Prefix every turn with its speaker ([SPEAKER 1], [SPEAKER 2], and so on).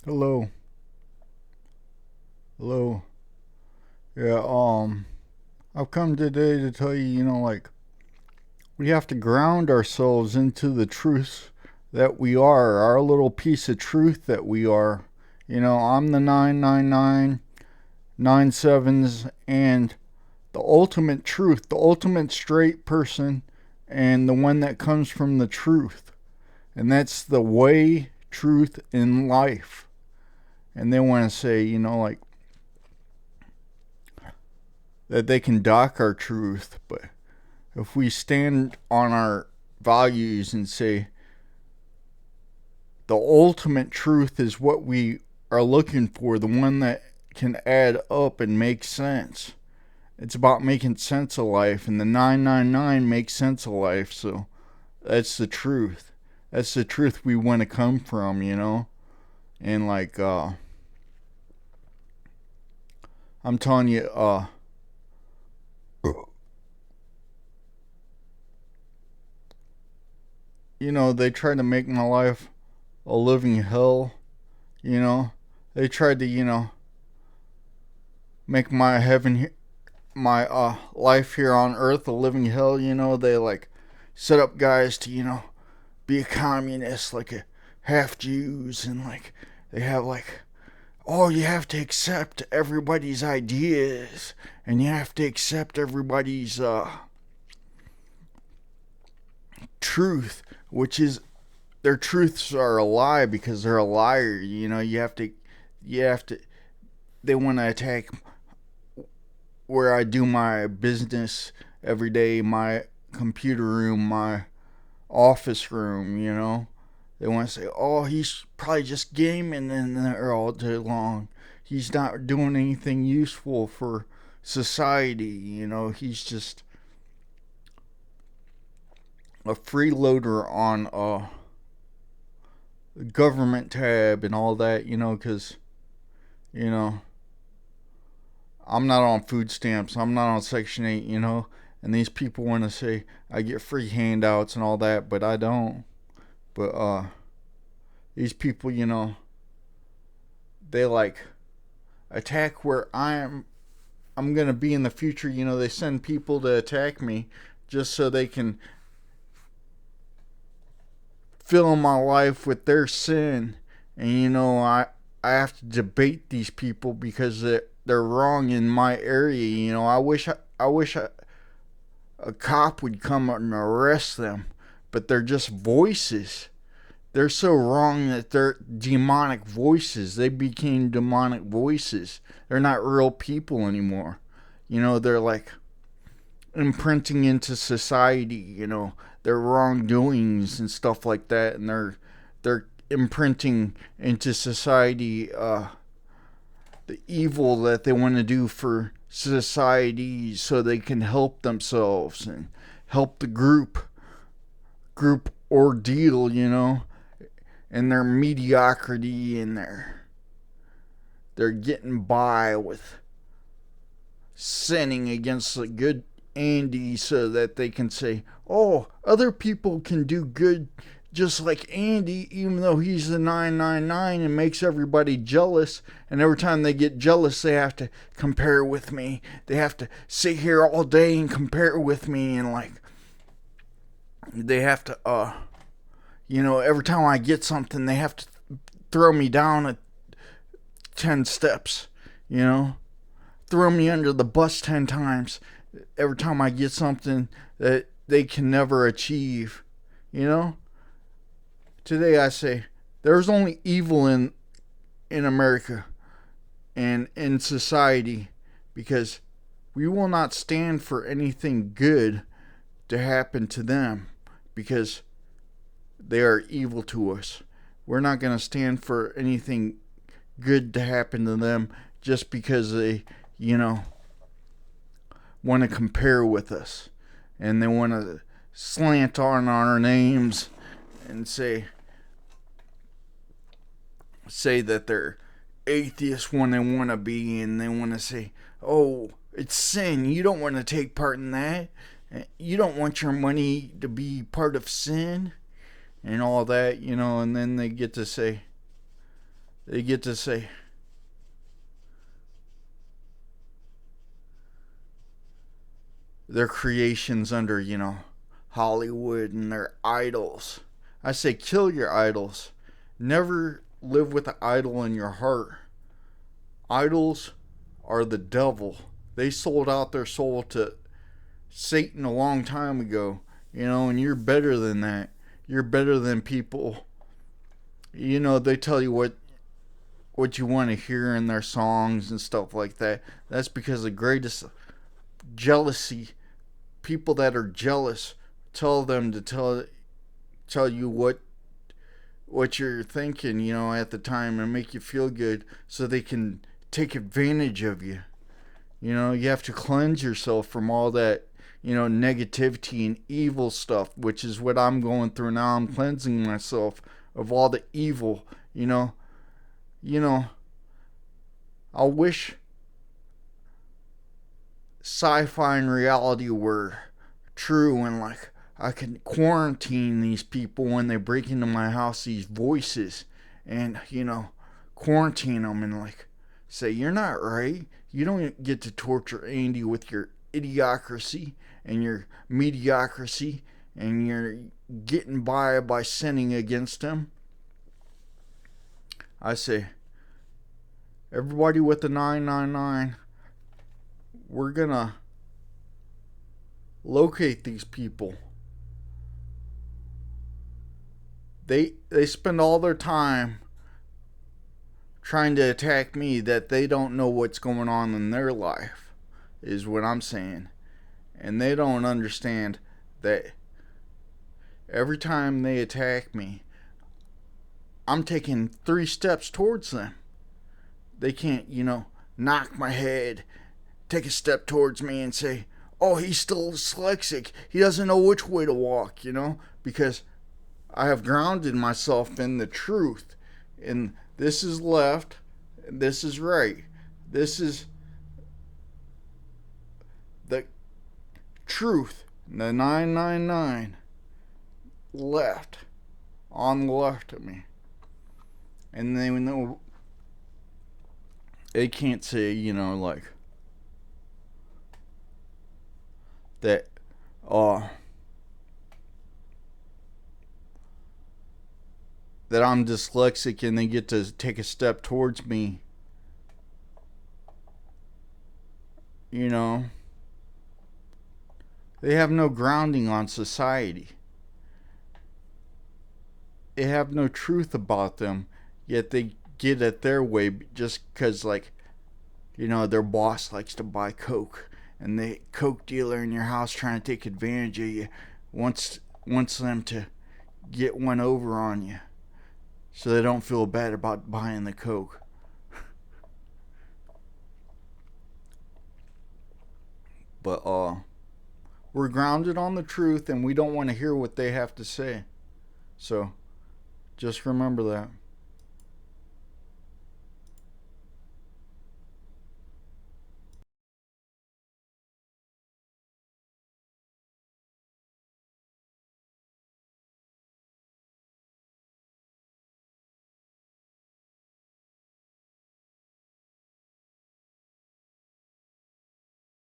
[SPEAKER 1] Hello. Hello. Yeah, I've come today to tell you, we have to ground ourselves into the truth that we are, our little piece of truth that we are. I'm the 999, 97s, and the ultimate truth, the ultimate straight person, and the one that comes from the truth. And that's the way, truth, in life. And they want to say, that they can dock our truth, but if we stand on our values and say the ultimate truth is what we are looking for, the one that can add up and make sense. It's about making sense of life, and the 999 makes sense of life, so that's the truth. That's the truth we want to come from. And I'm telling you, they tried to make my life a living hell. You know, they tried to, make my my life here on Earth a living hell. They like set up guys to, be a communist, like a half Jews, and like they have like, oh, you have to accept everybody's ideas, and you have to accept everybody's truth, which is their truths are a lie because they're a liar. You have to they want to attack where I do my business every day, my computer room, my office room. They want to say, oh, he's probably just gaming in there all day long. He's not doing anything useful for society. He's just a freeloader on a government tab and all that, because, you know, I'm not on food stamps. I'm not on Section 8. And these people want to say I get free handouts and all that, but I don't. But these people, they like attack where I'm gonna be in the future. They send people to attack me just so they can fill my life with their sin. And I have to debate these people because they're wrong in my area. I wish a cop would come and arrest them, but they're just voices. They're so wrong that they're demonic voices. They became demonic voices. They're not real people anymore. They're like imprinting into society, their wrongdoings and stuff like that, and they're imprinting into society the evil that they want to do for society so they can help themselves and help the group ordeal, and their mediocrity and they're getting by with sinning against the good Andy so that they can say, oh, other people can do good just like Andy, even though he's the 999 and makes everybody jealous. And every time they get jealous, they have to compare with me. They have to sit here all day and compare with me. And like, they have to, every time I get something, they have to throw me down at 10 steps, you know? Throw me under the bus 10 times every time I get something that they can never achieve, you know? Today I say there's only evil in America and in society because we will not stand for anything good to happen to them because they are evil to us. We're not going to stand for anything good to happen to them just because they, want to compare with us and they want to slant on our names and say that they're atheists when they want to be, and they want to say, oh, it's sin, you don't want to take part in that, you don't want your money to be part of sin and all that, and then they get to say They get to say their creations under, Hollywood and their idols. I say kill your idols. Never live with an idol in your heart. Idols are the devil. They sold out their soul to Satan a long time ago, and you're better than that. You're better than people. They tell you what you want to hear in their songs and stuff like that. That's because the greatest jealousy, people that are jealous, tell them to tell you what you're thinking, at the time, and make you feel good so they can take advantage of you. You have to cleanse yourself from all that, negativity and evil stuff, which is what I'm going through now. I'm cleansing myself of all the evil, I wish sci-fi and reality were true, and like I could quarantine these people when they break into my house, these voices, and quarantine them and like say, you're not right. You don't get to torture Andy with your idiocracy and your mediocrity, and you're getting by sinning against him. I say, everybody with the 999, we're gonna locate these people. They spend all their time trying to attack me that they don't know what's going on in their life, is what I'm saying. And they don't understand that every time they attack me, I'm taking 3 steps towards them. They can't, knock my head, take a step towards me and say, oh, he's still dyslexic. He doesn't know which way to walk, because I have grounded myself in the truth. And this is left, this is right. This is the truth. The 999 left, on the left of me. And they know they can't say, like that that I'm dyslexic, and they get to take a step towards me. They have no grounding on society. They have no truth about them, yet they get it their way just because, their boss likes to buy Coke, and the Coke dealer in your house trying to take advantage of you wants them to get one over on you so they don't feel bad about buying the Coke. But we're grounded on the truth, and we don't want to hear what they have to say. So just remember that.